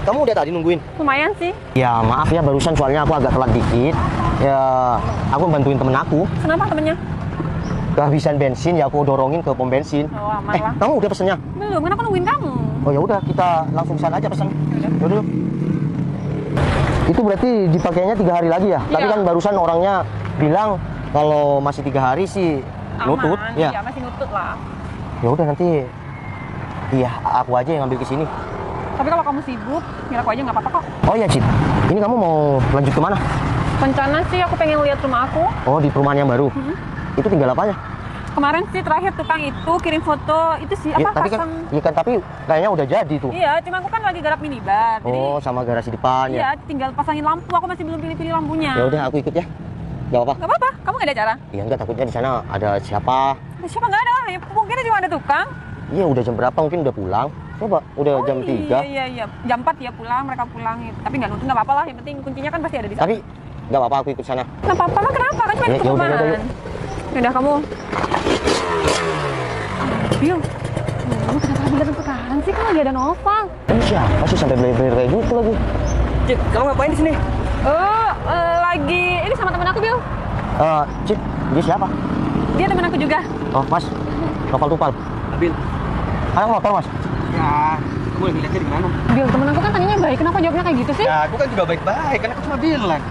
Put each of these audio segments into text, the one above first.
Kamu udah tadi nungguin? Lumayan sih. Ya maaf ya, barusan soalnya aku agak telat dikit. Ya aku bantuin temen aku. Kenapa temennya? Kehabisan bensin ya aku dorongin ke pom bensin. Oh, aman lah. Kamu udah pesennya? Belum, kan aku nungguin kamu. Oh ya udah, kita langsung sana aja pesen. Yaudah. Yaudah. Itu berarti dipakainya 3 hari lagi ya? Iya. Tadi kan barusan orangnya bilang kalau masih 3 hari sih nutut. Aman, Ya. iya masih nutut lah. Ya udah nanti, iya aku aja yang ngambil ke sini. Tapi kalau kamu sibuk, biar aku aja nggak apa-apa kok. Oh ya Cid, ini kamu mau lanjut kemana? Rencana sih aku pengen lihat rumah aku. Oh di perumahan yang baru. Itu tinggal apanya? Kemarin sih terakhir tukang itu kirim foto itu sih Ya, apa tapi kan, pasang. iya kan tapi kayaknya udah jadi tuh. Iya, cuma aku kan lagi garap minibar. Jadi Oh sama garasi depan iya, ya. tinggal pasangin lampu. Aku masih belum pilih-pilih lampunya. Ya udah aku ikut ya. Gak apa-apa. Gak apa-apa, kamu gak ada cara? Iya enggak, takutnya di sana ada siapa. Siapa nggak ada? Ya, mungkin cuma ada tukang. Iya udah jam berapa, mungkin udah pulang. Coba udah jam 3. Iya. Jam 4 ya pulang, mereka pulang. Tapi nggak nuntut, nggak apa-apa lah. Yang penting kuncinya kan pasti ada di sana. Tapi nggak apa-apa aku ikut sana. Nggak apa-apa lah, kenapa? Kan cuma Ya, ikut yaudah, perumahan. yuk. Yaudah kamu. Bill, kenapa bilang sekarang sih? Kan lagi ada Noval. Ini siapa sih sampai beli-beli kayak gitu lagi? Cid, kamu ngapain di sini? Oh, lagi ini sama temen aku, Bill. Cid, dia siapa? Dia temen aku juga. Oh mas, Noval Tupal. Abil. Anak motor mas. Ya, kamu lagi lihatnya di mana? Bill, temen aku kan tanyanya baik. Kenapa jawabnya kayak gitu sih? Ya, aku kan juga baik-baik, kan aku cuma bilang.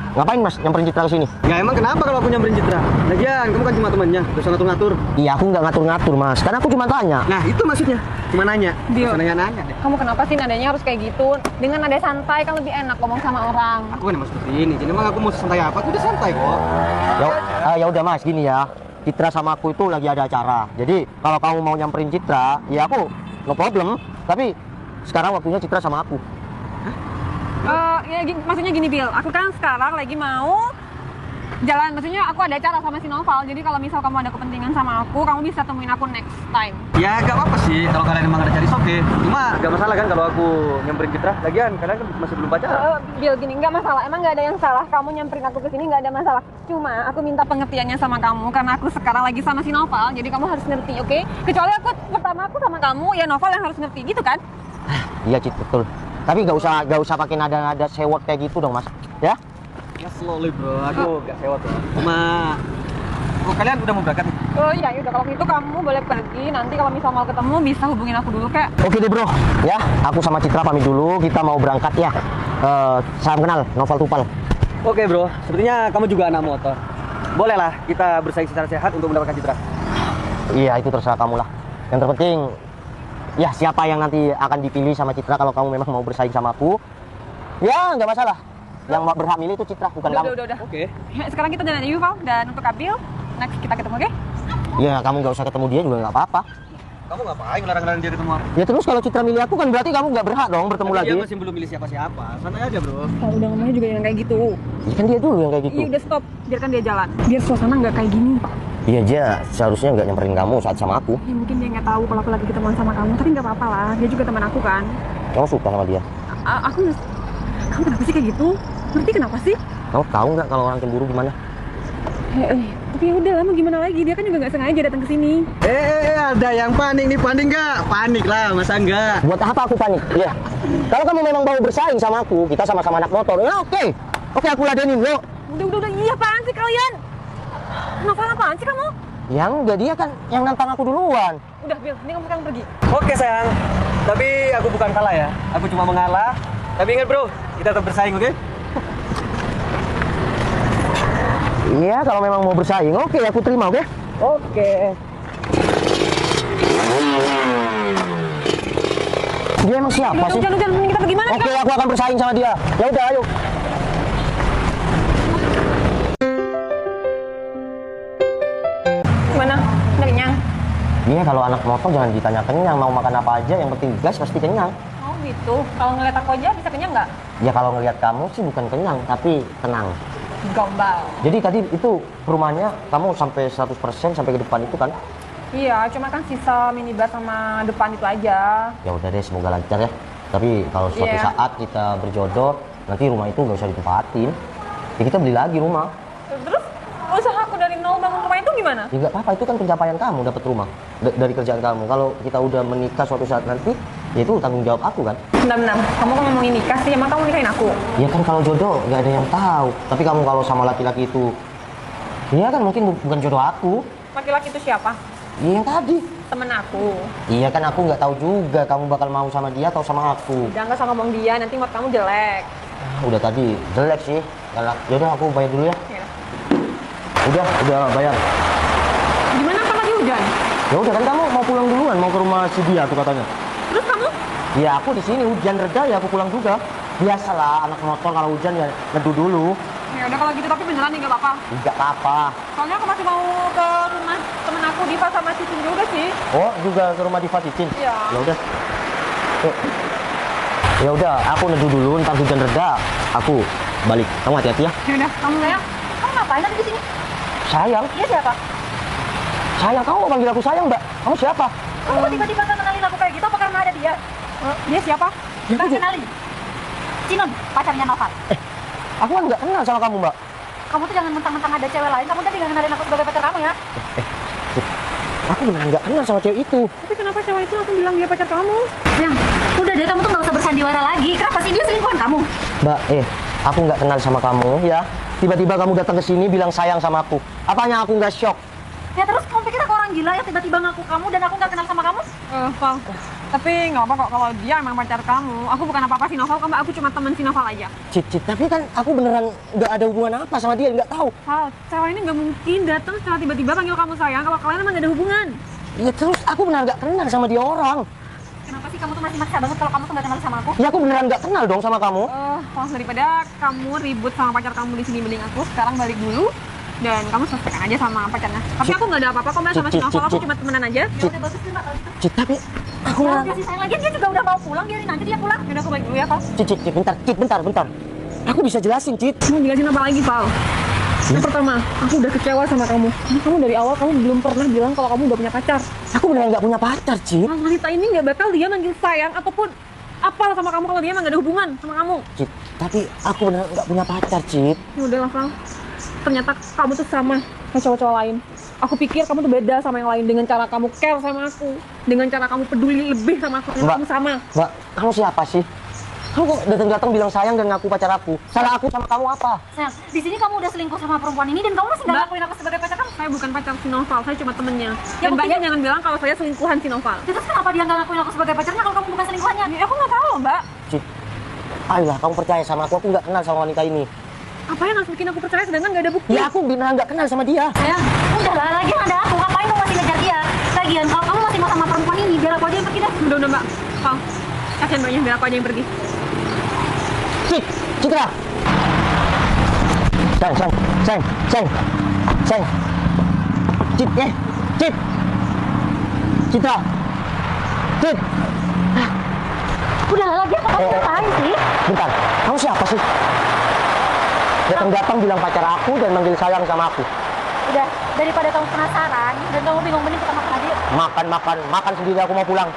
Ngapain mas nyamperin Citra ke sini? Ya emang kenapa kalau aku nyamperin Citra? Lagian, kamu kan cuma temannya, terus ngatur-ngatur. Iya aku nggak ngatur-ngatur mas, karena aku cuma tanya. Nah, itu maksudnya. Cuma nanya. Bil. Terus nanya-nanya deh. Kamu kenapa sih nadanya harus kayak gitu? Dengan nada santai kan lebih enak ngomong sama orang. Aku kan emang seperti ini, jadi emang aku mau santai apa? Aku udah santai kok. Ya udah mas, gini ya. Citra sama aku itu lagi ada acara. Jadi kalau kamu mau nyamperin Citra, ya aku no problem. Tapi sekarang waktunya Citra sama aku. Maksudnya gini Bill, aku kan sekarang lagi mau jalan, maksudnya aku ada acara sama si Noval. Jadi kalau misal kamu ada kepentingan sama aku, kamu bisa temuin aku next time. Ya, gak apa-apa sih. Kalau kalian emang ada cari oke. Cuma gak masalah kan kalau aku nyamperin Citra. Lagian, kalian kan masih belum pacaran. Bill, gini, nggak masalah. Emang nggak ada yang salah. Kamu nyamperin aku ke sini nggak ada masalah. Cuma aku minta pengertiannya sama kamu karena aku sekarang lagi sama si Noval. Jadi kamu harus ngerti, oke? Kecuali aku pertama aku sama kamu, ya Noval yang harus ngerti, gitu kan? Iya Cit, betul. Tapi nggak usah pakai nada-nada sewot kayak gitu dong mas. Ya? Ya slowly bro, aku gak sewot ya. Cuma, kalian udah mau berangkat nih? Oh iya, udah kalau gitu kamu boleh pergi. Nanti kalau misal mau ketemu bisa hubungin aku dulu kayak. Oke deh bro, ya. Aku sama Citra pamit dulu. Kita mau berangkat ya. Salam kenal, Noval Tupal. Oke bro, sepertinya kamu juga anak motor. Bolehlah kita bersaing secara sehat untuk mendapatkan Citra. Iya itu terserah kamu lah. Yang terpenting ya siapa yang nanti akan dipilih sama Citra kalau kamu memang mau bersaing sama aku. Ya nggak masalah. Yang berhak milih itu Citra bukan kamu. Udah. Oke. Ya, sekarang kita jalan aja yuk, Val. Dan untuk Abil, next kita ketemu, oke? Ya kamu nggak usah ketemu dia juga nggak apa-apa. Kamu ngapain ngelarang-larang dia ketemu orang? Ya terus kalau Citra milih aku kan berarti kamu nggak berhak dong bertemu Tapi lagi. dia masih belum milih siapa-siapa. Santai aja bro. Kalau udah ngomongnya juga yang kayak gitu. Ya, kan dia dulu yang kayak gitu. Iya udah stop, biarkan dia jalan. Biar suasana nggak kayak gini. Iya dia seharusnya nggak nyamperin kamu saat sama aku. Ya mungkin dia nggak tahu kalau aku lagi ketemuan sama kamu, tapi nggak apa-apa lah. Dia juga teman aku kan. Kamu suka sama dia? Aku nggak. Kamu kenapa sih kayak gitu? Ngerti kenapa sih? Kamu tahu nggak kalau orang cemburu gimana? Tapi ya udah lah, mau gimana lagi? Dia kan juga nggak sengaja datang ke sini. Ada yang panik nih, panik nggak? Panik lah, masa enggak? Buat apa aku panik? Iya. Kalau kamu memang mau bersaing sama aku, kita sama-sama anak motor. Ya oke. Oke aku ladenin yuk. Udah. Iya apaan sih kalian? Novel apaan sih kamu? Yang enggak dia kan yang nantang aku duluan. Udah Bill, ini kamu sekarang pergi. Oke sayang, tapi aku bukan kalah ya. Aku cuma mengalah. Tapi ingat bro, kita tetap bersaing, oke? Iya, kalau memang mau bersaing, oke aku terima, oke? Oke. Dia emang siapa sih? Udah, mending kita pergi mana? Oke, aku akan bersaing sama dia. Ya udah, ayo. Gimana? Udah kenyang? Iya, kalau anak motor jangan ditanya kenyang, mau makan apa aja, yang penting gas pasti kenyang. Oh gitu. Kalau ngeliat aku aja bisa kenyang nggak? Ya kalau ngelihat kamu sih bukan kenyang, tapi tenang. Gombal. Jadi tadi itu rumahnya kamu sampai 100% sampai ke depan itu kan? Iya, cuma kan sisa minibar sama depan itu aja. Ya udah deh, semoga lancar ya. Tapi kalau suatu Iya. saat kita berjodoh, nanti rumah itu nggak usah ditempatin. Ya kita beli lagi rumah. Terus usaha aku dari nol bangun rumah itu gimana? Ya nggak apa-apa, itu kan pencapaian kamu dapat rumah dari kerjaan kamu. Kalau kita udah menikah suatu saat nanti, ya itu tanggung jawab aku kan. Bentar. Kamu kan ngomongin nikah sih, emang kamu nikahin aku? Ya kan kalau jodoh nggak ada yang tahu. Tapi kamu kalau sama laki-laki itu, iya kan mungkin bukan jodoh aku. Laki-laki itu siapa? Iya yang tadi. Temen aku. Iya kan aku nggak tahu juga kamu bakal mau sama dia atau sama aku. Udah nggak usah ngomong dia, nanti mood kamu jelek. Udah tadi jelek sih. Galak. Yaudah aku bayar dulu ya. Ya. Udah bayar. Gimana kan lagi hujan? Ya udah kan kamu mau pulang duluan, mau ke rumah si dia tuh katanya. Terus kamu? Ya aku di sini hujan reda ya aku pulang juga. Biasalah anak motor kalau hujan ya neduh dulu. Ya udah kalau gitu, tapi beneran nih nggak apa-apa. Nggak apa-apa. Soalnya aku masih mau ke rumah temen aku Diva sama Cicin juga sih. Oh juga ke rumah Diva Cicin? Iya. Ya udah. Yuk. Ya udah aku neduh dulu, ntar hujan reda aku balik. Kamu hati-hati ya. Ya udah, kamu sayang. Kamu ngapain tadi di sini? Sayang? Dia siapa? Sayang, kamu mau panggil aku sayang mbak? Kamu siapa? Kamu kok tiba-tiba kan kenalin aku kayak gitu apa karena ada dia? Dia siapa? Ya, Kita aku kenalin. Cinon, pacarnya Noval. Aku kan nggak kenal sama kamu mbak. Kamu tuh jangan mentang-mentang ada cewek lain. Kamu tadi nggak kenalin aku sebagai pacar kamu ya? Aku beneran nggak kenal sama cewek itu. Tapi kenapa cewek itu langsung bilang dia pacar kamu? Yang udah deh, kamu tuh nggak usah bersandiwara lagi. Kenapa sih dia selingkuhan kamu? Mbak, aku nggak kenal sama kamu ya. Tiba-tiba kamu datang ke sini bilang sayang sama aku. Apanya aku nggak shock? Ya terus kamu pikir aku orang gila ya tiba-tiba ngaku kamu dan aku nggak kenal sama kamu? Val. Tapi nggak apa kok kalau dia emang pacar kamu. Aku bukan apa-apa si Noval, aku cuma teman si Noval aja. Cit, tapi kan aku beneran nggak ada hubungan apa sama dia, nggak tahu. Val, cewek ini nggak mungkin datang setelah tiba-tiba panggil kamu sayang kalau kalian emang nggak ada hubungan. Ya terus aku beneran nggak kenal sama dia orang. Kenapa sih kamu tuh masih maksa banget kalau kamu tuh nggak kenal sama aku? Ya aku beneran nggak kenal dong sama kamu. Val, daripada kamu ribut sama pacar kamu di sini, mending aku sekarang balik dulu dan kamu selesaikan aja sama pacarnya. Tapi aku nggak ada apa-apa kok Mbak, sama si Noval, aku cuma temenan aja. Ya udah bagus sih Mbak kalau gitu. Cit, tapi aku Ya beneran... udah sih sayang lagi, dia juga udah mau pulang, biarin aja dia pulang. Yaudah aku balik dulu ya Val. Cit, bentar. Aku bisa jelasin, Cit. Kamu jelasin apa lagi Val? Yang pertama, aku udah kecewa sama kamu. Kamu dari awal kamu belum pernah bilang kalau kamu udah punya pacar. Aku beneran nggak punya pacar, Cit. Wanita ini nggak bakal dia manggil sayang ataupun apa sama kamu kalau dia emang nggak ada hubungan sama kamu. Cit, tapi aku beneran nggak punya pacar, Cit. Ya udah lah Val. Ternyata kamu tuh sama kayak cowok-cowok lain. Aku pikir kamu tuh beda sama yang lain dengan cara kamu care sama aku, dengan cara kamu peduli lebih sama aku. Mbak. Kamu sama. Mbak, kamu siapa sih? Kamu kok datang-datang bilang sayang dan ngaku pacar aku? Salah aku sama kamu apa? Sayang, di sini kamu udah selingkuh sama perempuan ini dan kamu masih nggak Mbak. ngakuin aku sebagai pacar kamu. Saya bukan pacar si Noval, saya cuma temennya. Ya, Dan Mbaknya buktinya- jangan bilang kalau saya selingkuhan si Noval. Ya, terus kenapa dia nggak ngakuin aku sebagai pacarnya kalau kamu bukan selingkuhannya? Ya, aku nggak tahu Mbak. Cit, ayolah kamu percaya sama aku nggak kenal sama wanita ini. Apa yang harus bikin aku percaya sedangkan nggak ada bukti? Ya aku beneran nggak kenal sama dia. Sayang, udahlah, lagi ada aku, ngapain kamu masih ngejar dia? Lagian kalau kamu masih mau sama perempuan ini, biar aku aja yang pergi dah. Udah Mbak. Val, kasihan Mbaknya, biar aku aja yang pergi. Cit, Citra. Sayang. Cit, Cit. Citra. Cit. Udahlah, lagi apa kamu ngapain sih? Bentar, kamu siapa sih? Datang-datang bilang pacar aku dan manggil sayang sama aku. Udah, daripada kamu penasaran dan kamu bingung, mending kita makan aja yuk. Makan sendiri, aku mau pulang.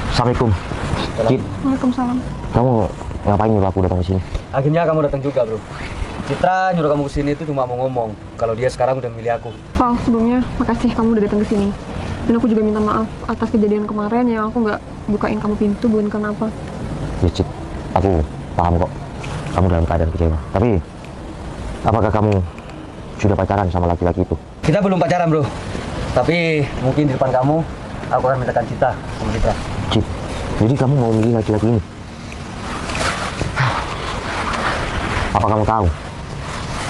Assalamualaikum. Cit, Waalaikumsalam. kamu ngapain nyuruh aku datang ke sini? Akhirnya kamu datang juga, bro. Citra nyuruh kamu kesini itu cuma mau ngomong kalau dia sekarang udah milih aku. Val, sebelumnya makasih kamu udah datang ke sini. Dan aku juga minta maaf atas kejadian kemarin yang aku nggak bukain kamu pintu, bukan karena apa. Ya Cit, aku paham kok. Kamu dalam keadaan kecewa. Tapi, apakah kamu sudah pacaran sama laki-laki itu? Kita belum pacaran, bro. Tapi mungkin di depan kamu, aku akan mintakan cinta sama Citra. Cit, jadi kamu mau milih laki-laki ini? Apa kamu tahu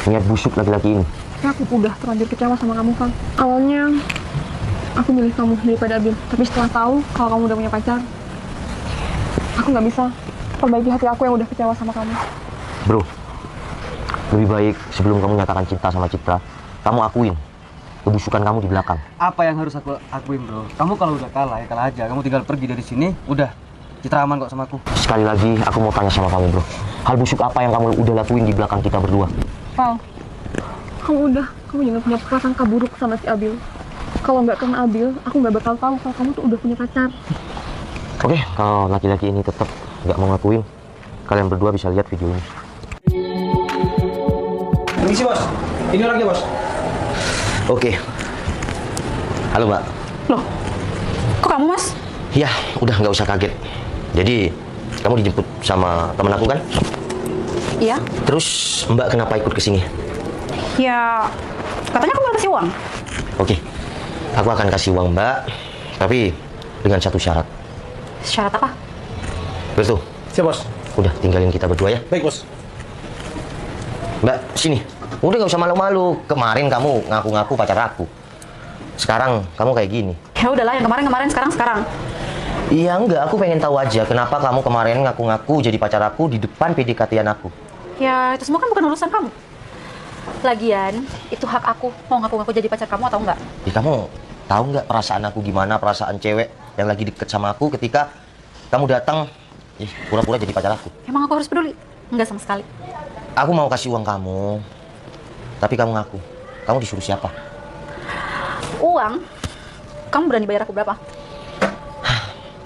niat busuk laki-laki ini? Ya aku udah terlanjur kecewa sama kamu, Val. Awalnya aku milih kamu daripada Abil. Tapi setelah tahu kalau kamu udah punya pacar, aku nggak bisa perbaiki hati aku yang udah kecewa sama kamu. Bro, lebih baik sebelum kamu nyatakan cinta sama Citra, kamu akuin kebusukan kamu di belakang. Apa yang harus aku akuin, bro? Kamu kalau udah kalah, ya kalah aja. Kamu tinggal pergi dari sini, udah. Citra aman kok sama aku. Sekali lagi, aku mau tanya sama kamu, bro. Hal busuk apa yang kamu udah lakuin di belakang kita berdua? Val, kamu jangan punya prasangka buruk sama si Abil. Kalau nggak kena Abil, aku nggak bakal tahu kalau kamu tuh udah punya pacar. Oke, kalau laki-laki ini tetap nggak mau ngakuin, kalian berdua bisa lihat video ini. Permisi, bos. Ini orangnya, bos. Oke. Halo, Mbak. Loh, Kok kamu, Mas? Ya, udah nggak usah kaget. Jadi, kamu dijemput sama temen aku kan? Iya. Terus Mbak kenapa ikut ke sini? Ya, katanya aku mau kasih uang. Oke, aku akan kasih uang Mbak, tapi dengan satu syarat. Syarat apa? Betul. Siap, Bos. Udah, tinggalin kita berdua ya. Baik, Bos. Mbak, sini. Udah nggak usah malu-malu. Kemarin kamu ngaku-ngaku pacar aku. Sekarang kamu kayak gini. Ya udahlah, yang kemarin-kemarin sekarang. Iya enggak, aku pengen tahu aja kenapa kamu kemarin ngaku-ngaku jadi pacar aku di depan PDKT-an aku. Ya, itu semua kan bukan urusan kamu. Lagian, itu hak aku mau ngaku-ngaku jadi pacar kamu atau enggak. Ya kamu tahu nggak perasaan aku gimana, perasaan cewek yang lagi deket sama aku ketika kamu datang, pura-pura jadi pacar aku. Emang aku harus peduli? Enggak sama sekali. Aku mau kasih uang kamu, tapi kamu ngaku. Kamu disuruh siapa? Uang? Kamu berani bayar aku berapa?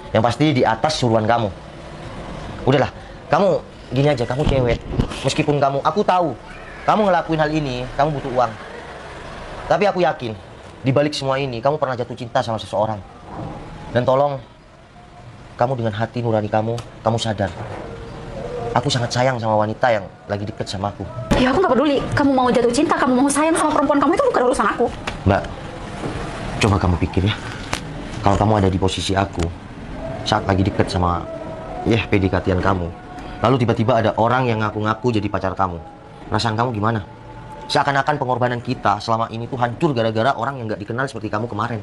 Yang pasti di atas suruhan kamu. Udahlah, kamu gini aja, kamu cewek. Meskipun aku tahu, kamu ngelakuin hal ini, kamu butuh uang. Tapi aku yakin, di balik semua ini, kamu pernah jatuh cinta sama seseorang. Dan tolong, kamu dengan hati nurani kamu sadar. Aku sangat sayang sama wanita yang lagi deket sama aku. Ya aku nggak peduli. Kamu mau jatuh cinta, kamu mau sayang sama perempuan kamu, itu bukan urusan aku. Mbak, coba kamu pikir ya. Kalau kamu ada di posisi aku, saat lagi deket sama PDKT-an kamu, lalu tiba-tiba ada orang yang ngaku-ngaku jadi pacar kamu, perasaan kamu gimana? Seakan-akan pengorbanan kita selama ini tuh hancur gara-gara orang yang nggak dikenal seperti kamu kemarin.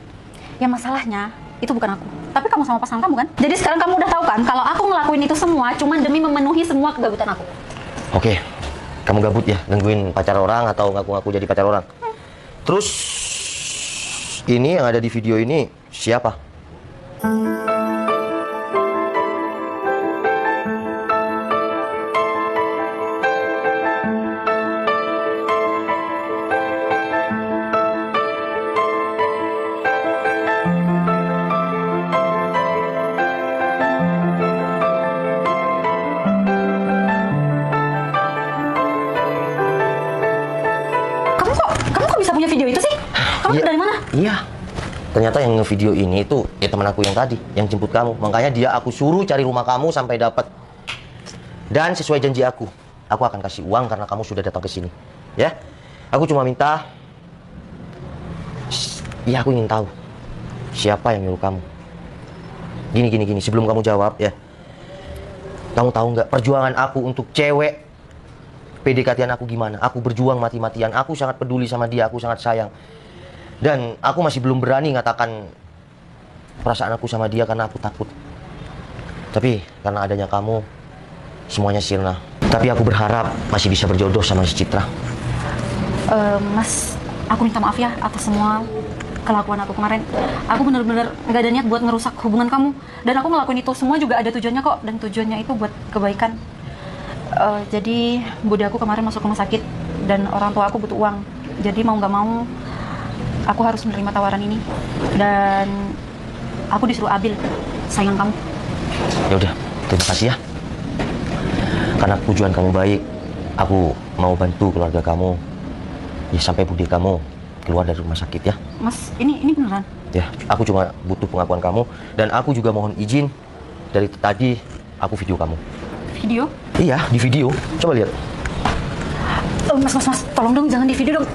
Ya masalahnya itu bukan aku, tapi kamu sama pasangan kamu kan. Jadi sekarang kamu udah tahu kan kalau aku ngelakuin itu semua cuma demi memenuhi semua kegabutan aku. Oke, kamu gabut ya gangguin pacar orang atau ngaku-ngaku jadi pacar orang. Terus ini yang ada di video ini siapa? Kamu kok bisa punya video itu sih? Kamu Iya. dari mana? Iya. Ternyata yang ngevideo ini itu teman aku yang tadi, yang jemput kamu. Makanya dia aku suruh cari rumah kamu sampai dapat. Dan sesuai janji aku akan kasih uang karena kamu sudah datang ke sini. Ya. Aku cuma minta aku ingin tahu siapa yang nyuruh kamu. Gini, sebelum kamu jawab ya. Kamu tahu nggak perjuangan aku untuk cewek PDKT-an aku gimana? Aku berjuang mati-matian. Aku sangat peduli sama dia, aku sangat sayang. Dan aku masih belum berani ngatakan perasaan aku sama dia karena aku takut. Tapi karena adanya kamu, semuanya sirna. Tapi aku berharap masih bisa berjodoh sama si Citra. Mas, aku minta maaf ya atas semua kelakuan aku kemarin. Aku bener-bener nggak ada niat buat ngerusak hubungan kamu. Dan aku ngelakuin itu semua juga ada tujuannya kok. Dan tujuannya itu buat kebaikan. Jadi bude aku kemarin masuk rumah sakit dan orang tua aku butuh uang. Jadi mau nggak mau aku harus menerima tawaran ini. Dan aku disuruh Abil, sayang kamu. Ya udah, terima kasih ya. Karena tujuan kamu baik, aku mau bantu keluarga kamu. Ya sampai bude kamu keluar dari rumah sakit ya. Mas, ini beneran? Ya, aku cuma butuh pengakuan kamu dan aku juga mohon izin dari tadi aku video kamu. Video? Iya, di video. Coba lihat. Mas, tolong dong jangan di video dong.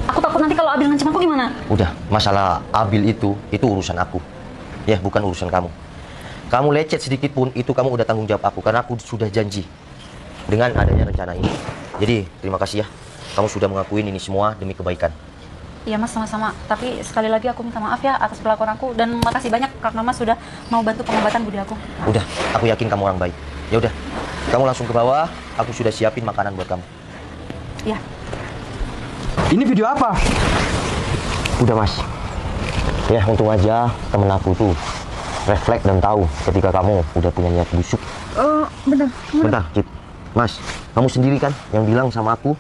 Aku takut nanti kalau Abil ngancam aku gimana? Udah, masalah Abil itu urusan aku. Ya, bukan urusan kamu. Kamu lecet sedikit pun, itu kamu udah tanggung jawab aku. Karena aku sudah janji dengan adanya rencana ini. Jadi, terima kasih ya. Kamu sudah mengakuin ini semua demi kebaikan. Iya Mas, sama-sama. Tapi sekali lagi aku minta maaf ya atas perlakuan aku. Dan makasih banyak karena Mas sudah mau bantu pengobatan bude aku. Udah, aku yakin kamu orang baik. Ya udah, kamu langsung ke bawah. Aku sudah siapin makanan buat kamu. Iya. Ini video apa? Udah mas. Ya untung aja temen aku tuh refleks dan tahu ketika kamu udah punya niat busuk. Bentar, Cip. Mas, kamu sendiri kan yang bilang sama aku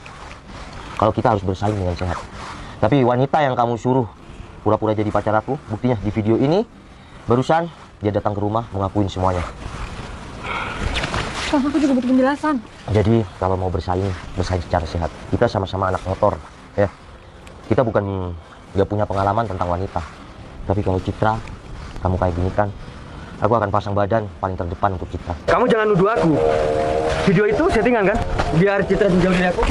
kalau kita harus bersaing dengan sehat. Tapi wanita yang kamu suruh pura-pura jadi pacar aku, buktinya di video ini barusan dia datang ke rumah mengakuin semuanya. Kan aku juga butuh penjelasan. Jadi kalau mau bersaing secara sehat. Kita sama-sama anak motor, ya. Kita bukan nggak punya pengalaman tentang wanita. Tapi kalau Citra kamu kayak gini kan, aku akan pasang badan paling terdepan untuk Citra. Kamu jangan nuduh aku. Video itu settingan kan? Biar Citra menjauh dari aku.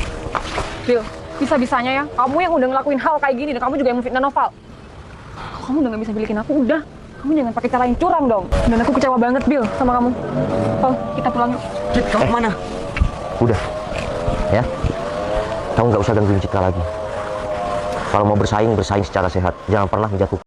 Bill, bisa-bisanya ya, kamu yang udah ngelakuin hal kayak gini dan kamu juga yang memfitnah Noval. Kamu udah gak bisa milikin aku, udah. Kamu jangan pakai cara yang curang dong. Dan aku kecewa banget, Bill, sama kamu. Oh, kita pulang yuk. Cit, kamu kemana? Udah, ya. Kamu nggak usah gangguin Citra lagi. Kalau mau bersaing secara sehat. Jangan pernah menjatuhkan.